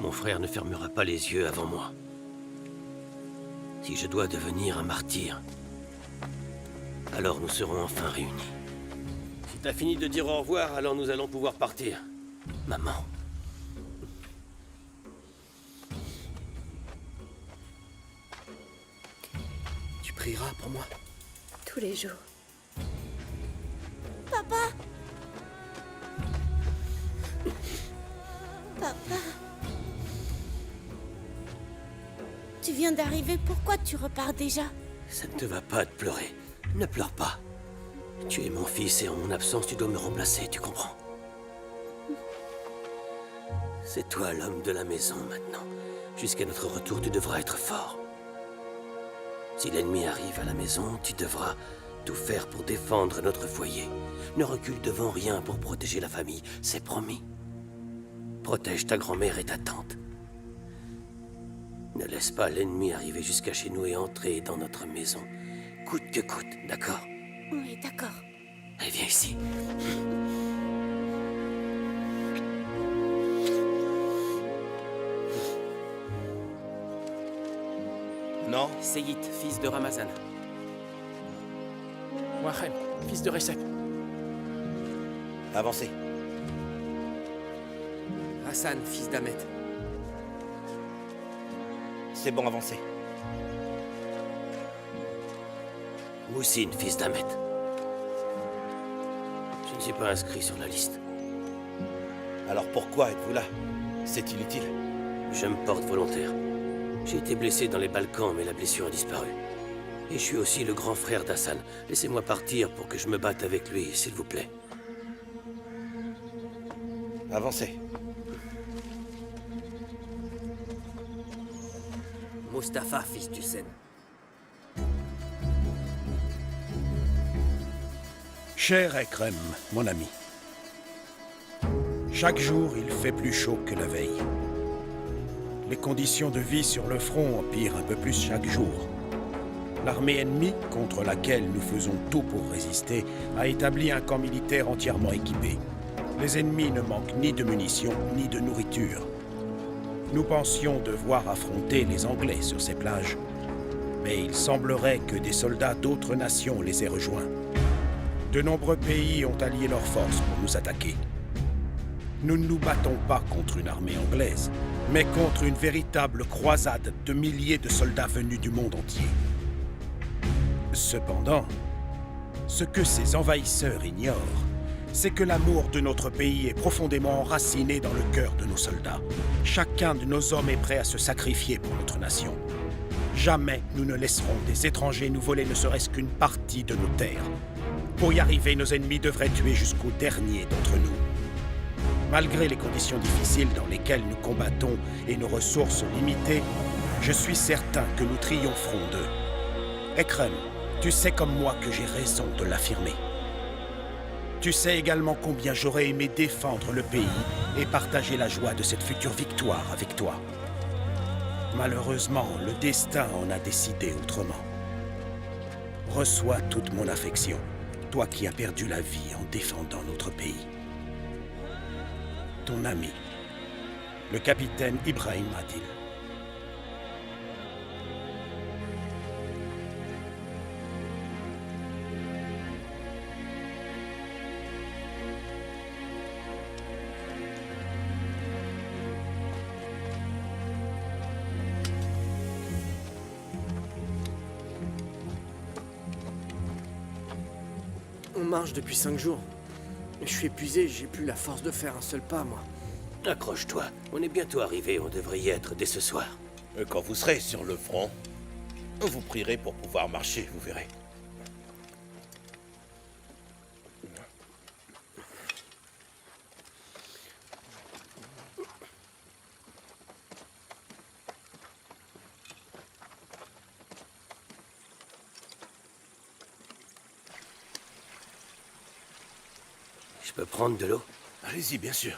Mon frère ne fermera pas les yeux avant moi. Si je dois devenir un martyr, alors nous serons enfin réunis. Si t'as fini de dire au revoir, alors nous allons pouvoir partir. Maman. Tu prieras pour moi? Tous les jours. Papa! Papa... Tu viens d'arriver, pourquoi tu repars déjà? Ça ne te va pas de pleurer. Ne pleure pas. Tu es mon fils et en mon absence, tu dois me remplacer, tu comprends? C'est toi l'homme de la maison maintenant. Jusqu'à notre retour, tu devras être fort. Si l'ennemi arrive à la maison, tu devras tout faire pour défendre notre foyer. Ne recule devant rien pour protéger la famille, c'est promis. Protège ta grand-mère et ta tante. Ne laisse pas l'ennemi arriver jusqu'à chez nous et entrer dans notre maison. Coûte que coûte, d'accord? Oui, d'accord. Allez, viens ici. Non? Seyit, fils de Ramazan. Wahem, fils de Recep. Avancez. Hassan, fils d'Ahmed. C'est bon, avancez. Moussine, fils d'Ahmed. Je ne suis pas inscrit sur la liste. Alors pourquoi êtes-vous là? C'est inutile. Je me porte volontaire. J'ai été blessé dans les Balkans, mais la blessure a disparu. Et je suis aussi le grand frère d'Hassan. Laissez-moi partir pour que je me batte avec lui, s'il vous plaît. Avancez. Mustapha, fils d'Hussein. Cher Ekrem, mon ami. Chaque jour, il fait plus chaud que la veille. Les conditions de vie sur le front empirent un peu plus chaque jour. L'armée ennemie, contre laquelle nous faisons tout pour résister, a établi un camp militaire entièrement équipé. Les ennemis ne manquent ni de munitions, ni de nourriture. Nous pensions devoir affronter les Anglais sur ces plages, mais il semblerait que des soldats d'autres nations les aient rejoints. De nombreux pays ont allié leurs forces pour nous attaquer. Nous ne nous battons pas contre une armée anglaise, mais contre une véritable croisade de milliers de soldats venus du monde entier. Cependant, ce que ces envahisseurs ignorent, c'est que l'amour de notre pays est profondément enraciné dans le cœur de nos soldats. Chacun de nos hommes est prêt à se sacrifier pour notre nation. Jamais nous ne laisserons des étrangers nous voler ne serait-ce qu'une partie de nos terres. Pour y arriver, nos ennemis devraient tuer jusqu'au dernier d'entre nous. Malgré les conditions difficiles dans lesquelles nous combattons et nos ressources limitées, je suis certain que nous triompherons d'eux. Ekrem, tu sais comme moi que j'ai raison de l'affirmer. Tu sais également combien j'aurais aimé défendre le pays et partager la joie de cette future victoire avec toi. Malheureusement, le destin en a décidé autrement. Reçois toute mon affection, toi qui as perdu la vie en défendant notre pays. Ton ami, le capitaine Ibrahim Adil. On marche depuis 5 jours. Je suis épuisé, j'ai plus la force de faire un seul pas, moi. Accroche-toi, on est bientôt arrivé, on devrait y être dès ce soir. Quand vous serez sur le front, vous prierez pour pouvoir marcher, vous verrez. Je peux prendre de l'eau? Allez-y, bien sûr.